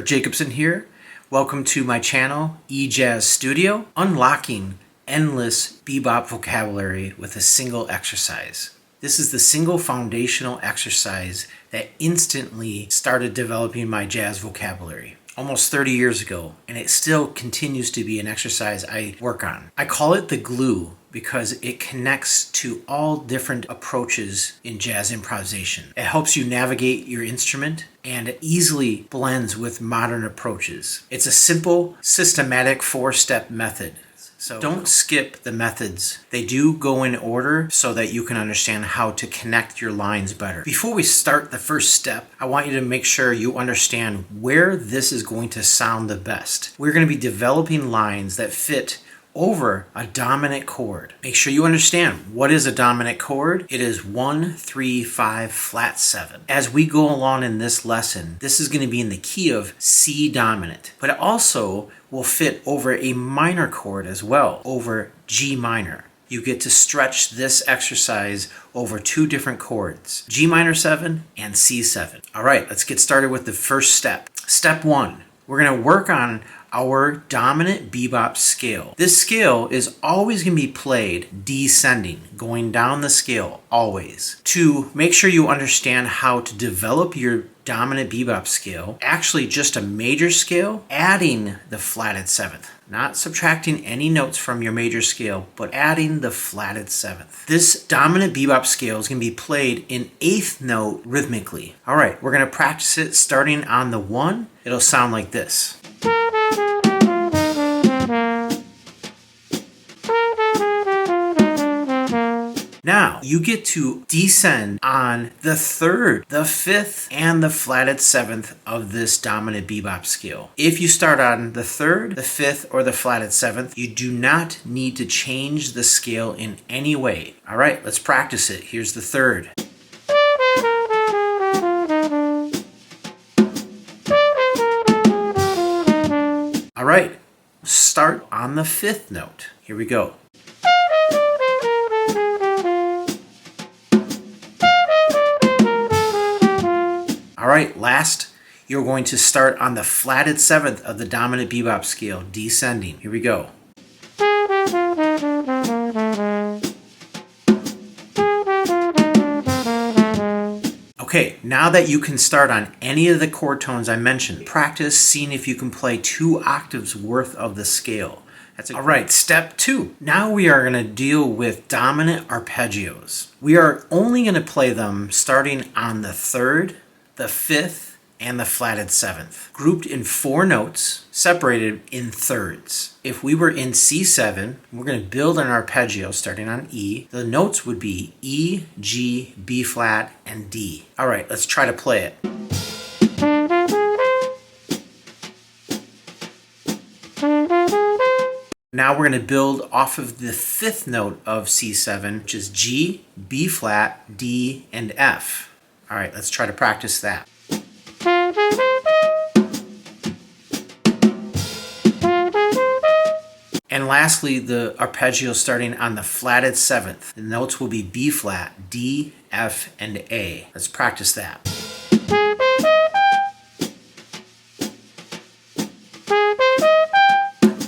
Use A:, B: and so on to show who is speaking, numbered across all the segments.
A: Jacobson here. Welcome to my channel, eJazz Studio, unlocking endless bebop vocabulary with a single exercise. This is the single foundational exercise that instantly started developing my jazz vocabulary almost 30 years ago, and it still continues to be an exercise I work on. I call it the glue because it connects to all different approaches in jazz improvisation. It helps you navigate your instrument and it easily blends with modern approaches. It's a simple, systematic 4-step method. So don't skip the methods. They do go in order so that you can understand how to connect your lines better. Before we start the first step, I want you to make sure you understand where this is going to sound the best. We're going to be developing lines that fit over a dominant chord. Make sure you understand what is a dominant chord. It is 1, 3, 5, flat 7. As we go along in this lesson, this is going to be in the key of C dominant, but it also will fit over a minor chord as well, over G minor. You get to stretch this exercise over 2 different chords, G minor 7 and C7. All right, let's get started with the first step. Step 1, we're going to work on our dominant bebop scale. This scale is always going to be played descending, going down the scale, always. To make sure you understand how to develop your dominant bebop scale, actually just a major scale, adding the flatted 7th. Not subtracting any notes from your major scale, but adding the flatted 7th. This dominant bebop scale is going to be played in 8th note rhythmically. All right, we're going to practice it starting on the 1. It'll sound like this. Now, you get to descend on the 3rd, the 5th, and the flatted 7th of this dominant bebop scale. If you start on the 3rd, the 5th, or the flatted 7th, you do not need to change the scale in any way. All right, let's practice it. Here's the 3rd. All right, start on the 5th note. Here we go. All right, last, you're going to start on the flatted 7th of the dominant bebop scale, descending. Here we go. Okay, now that you can start on any of the chord tones I mentioned, practice seeing if you can play 2 octaves worth of the scale. All right, step 2. Now we are going to deal with dominant arpeggios. We are only going to play them starting on the 3rd, the 5th, and the flatted 7th, grouped in 4 notes, separated in thirds. If we were in C7, we're going to build an arpeggio starting on E. The notes would be E, G, B flat, and D. All right, let's try to play it. Now we're going to build off of the 5th note of C7, which is G, B flat, D, and F. All right, let's try to practice that. And lastly, the arpeggio starting on the flatted 7th. The notes will be B flat, D, F, and A. Let's practice that.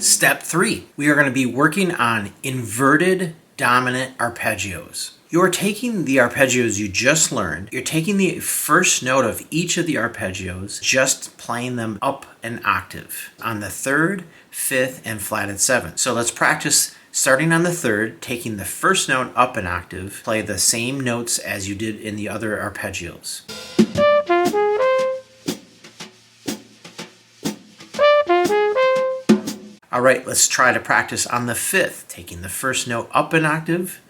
A: Step 3, we are going to be working on inverted dominant arpeggios. You're taking the arpeggios you just learned, you're taking the first note of each of the arpeggios, just playing them up an octave on the 3rd, 5th, and flatted 7th. So let's practice starting on the 3rd, taking the first note up an octave, play the same notes as you did in the other arpeggios. All right, let's try to practice on the 5th, taking the first note up an octave.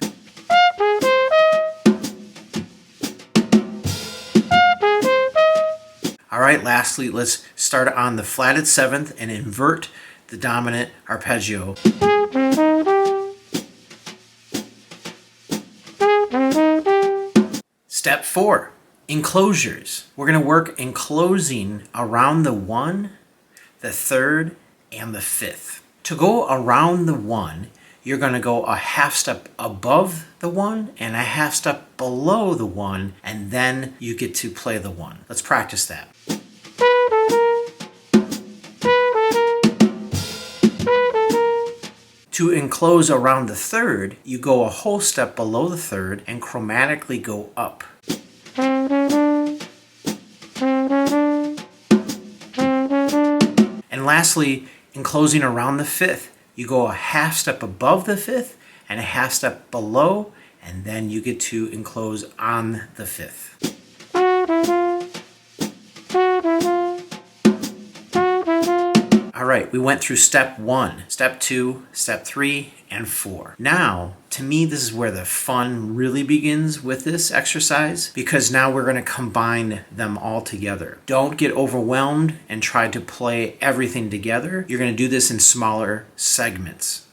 A: All right, lastly, let's start on the flatted 7th and invert the dominant arpeggio. Step 4, enclosures. We're going to work enclosing around the 1, the 3rd, and the 5th. To go around the 1, you're going to go a half step above the 1 and a half step below the 1, and then you get to play the 1. Let's practice that. To enclose around the third, you go a whole step below the third and chromatically go up. And lastly, enclosing around the fifth, you go a half step above the fifth and a half step below, and then you get to enclose on the fifth. All right, we went through step 1, step 2, step 3, and 4. Now, to me, this is where the fun really begins with this exercise, because now we're going to combine them all together. Don't get overwhelmed and try to play everything together. You're going to do this in smaller segments.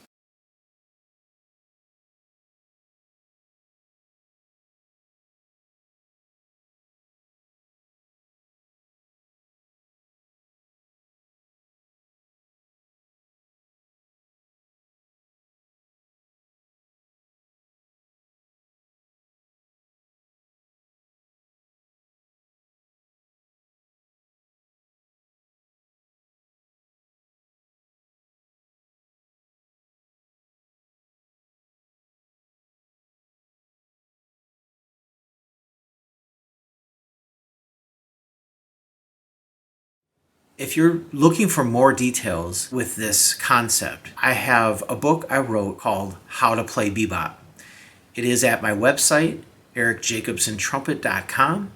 A: If you're looking for more details with this concept, I have a book I wrote called How to Play Bebop. It is at my website, ericjacobsontrumpet.com.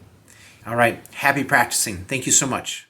A: All right, happy practicing. Thank you so much.